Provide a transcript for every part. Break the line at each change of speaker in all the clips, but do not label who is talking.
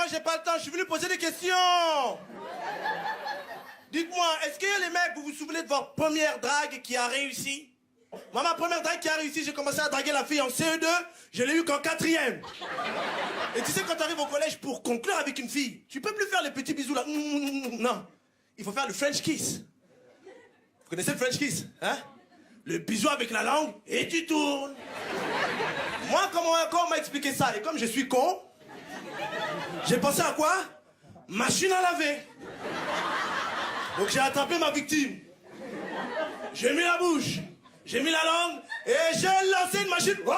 moi j'ai pas le temps, je suis venu poser des questions. Dites-moi, est-ce que les mecs, vous vous souvenez de votre première drague qui a réussi? Moi, ma première drague qui a réussi, j'ai commencé à draguer la fille en CE2, je l'ai eu qu'en 4e. Et tu sais, quand tu arrives au collège pour conclure avec une fille, tu peux plus faire les petits bisous là. Non, il faut faire le French kiss. Vous connaissez le French kiss, hein? Le bisou avec la langue et tu tournes. Moi, quand on m'a expliqué ça, et comme je suis con, j'ai pensé à quoi? Machine à laver. Donc j'ai attrapé ma victime. J'ai mis la bouche, j'ai mis la langue, et j'ai lancé une machine. Oh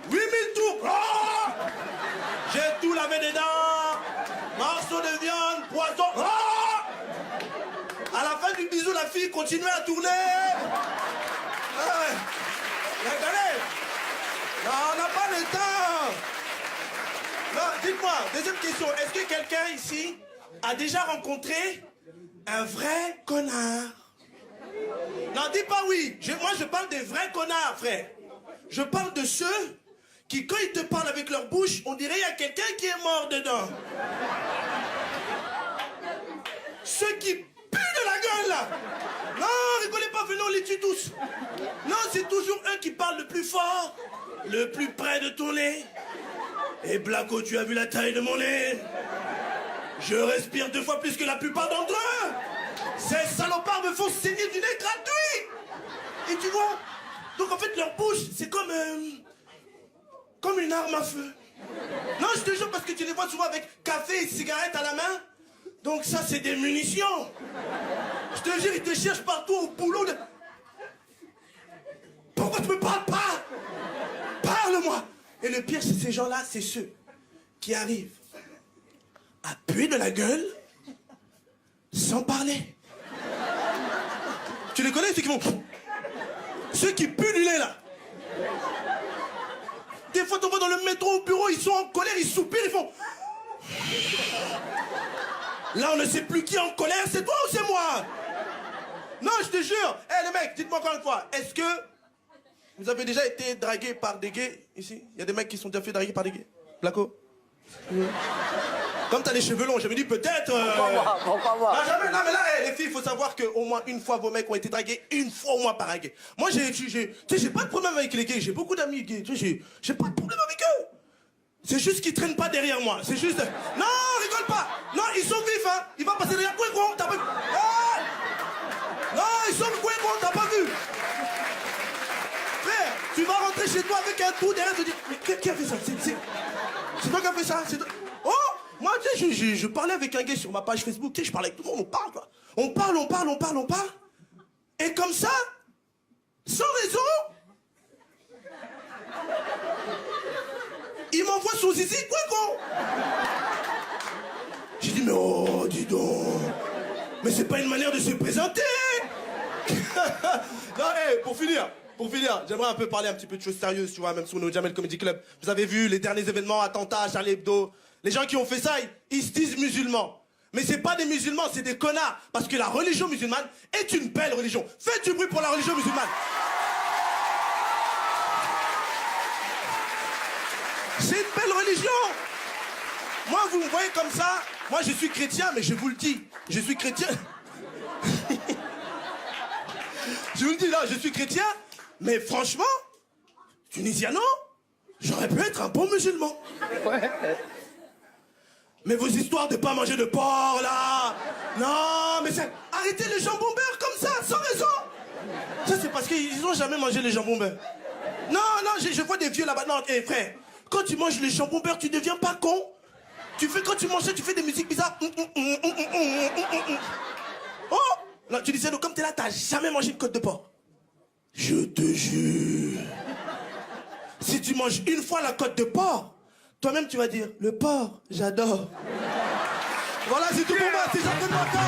8000 tours. Oh j'ai tout lavé dedans. Morceaux de viande, poisson. Oh à la fin du bisou, la fille continuait à tourner. Regardez. Non, on n'a pas le temps. Non, dites-moi, deuxième question. Est-ce que quelqu'un ici a déjà rencontré un vrai connard? Non, dis pas oui. Moi, je parle des vrais connards, frère. Je parle de ceux qui, quand ils te parlent avec leur bouche, on dirait qu'il y a quelqu'un qui est mort dedans. Ceux qui puent de la gueule, là. Non, rigolez pas, venez, on les tue tous. Non, c'est toujours eux qui parlent le plus fort, le plus près de ton nez. Et Blacko, tu as vu la taille de mon nez? Je respire 2 fois plus que la plupart d'entre eux. Ces salopards me font saigner du nez gratuit. Et tu vois, donc en fait leur bouche, c'est comme une arme à feu. Non, je te jure, parce que tu les vois souvent avec café et cigarette à la main. Donc ça, c'est des munitions. Je te jure, ils te cherchent partout au boulot de... Pourquoi tu me parles pas? Parle-moi. Et le pire, c'est ces gens-là, c'est ceux qui arrivent à puer de la gueule sans parler. Tu les connais, ceux qui vont... Ceux qui puent du lait, là. Des fois, tu vois dans le métro, au bureau, ils sont en colère, ils soupirent, ils font... Là, on ne sait plus qui est en colère, c'est toi ou c'est moi? Non, je te jure. Eh, les mecs, dites-moi encore une fois, est-ce que vous avez déjà été dragué par des gays, ici? Il y a des mecs qui sont déjà fait draguer par des gays? Blacko? Comme t'as les cheveux longs, je me dis peut-être...
Pourquoi moi?
Non, jamais, non, mais là, les filles, il faut savoir qu'au moins une fois, vos mecs ont été dragués, une fois au moins par un gay. Moi, tu sais, j'ai pas de problème avec les gays, j'ai beaucoup d'amis gays, tu sais, j'ai pas de problème avec eux. C'est juste qu'ils traînent pas derrière moi, c'est juste... Non, rigole pas. Non, ils sont vifs, hein. Il va passer derrière. Quoi, t'as pas vu? Ah non, ils sont quoi, t'as pas vu? Frère, tu vas rentrer chez toi avec un trou derrière, te dire, mais qui a fait ça? C'est toi qui a fait ça? Oh, moi, tu sais, je parlais avec un gars sur ma page Facebook, tu sais, je parlais avec tout le monde, on parle, quoi. On parle. Et comme ça, sans raison, il m'envoie son zizi, quoi, con. J'ai dit, mais oh, dis donc, mais c'est pas une manière de se présenter. Non, hey, pour finir, j'aimerais un peu parler un petit peu de choses sérieuses, tu vois, même sur nos Jamel Comedy Club. Vous avez vu les derniers événements, attentats, Charlie Hebdo. Les gens qui ont fait ça, ils se disent musulmans. Mais c'est pas des musulmans, c'est des connards. Parce que la religion musulmane est une belle religion. Faites du bruit pour la religion musulmane. C'est une belle religion. Moi, vous me voyez comme ça. Moi, je suis chrétien, mais je vous le dis. Je suis chrétien. Je vous le dis, là, je suis chrétien. Mais franchement, tunisiano, j'aurais pu être un bon musulman.
Ouais.
Mais vos histoires de pas manger de porc, là. Non, mais c'est... Arrêtez les jambons beurre comme ça, sans raison. Ça, c'est parce qu'ils ont jamais mangé les jambons beurre. Non, je vois des vieux là-bas. Non, hé, frère, quand tu manges les jambons beurre, tu deviens pas con. Quand tu manges ça, tu fais des musiques bizarres. Oh là, tu disais, donc, comme t'es là, t'as jamais mangé une côte de porc. Je te jure. Si tu manges une fois la côte de porc, toi-même tu vas dire, le porc, j'adore. Voilà, c'est tout pour moi, c'est Jean-Claude Martin.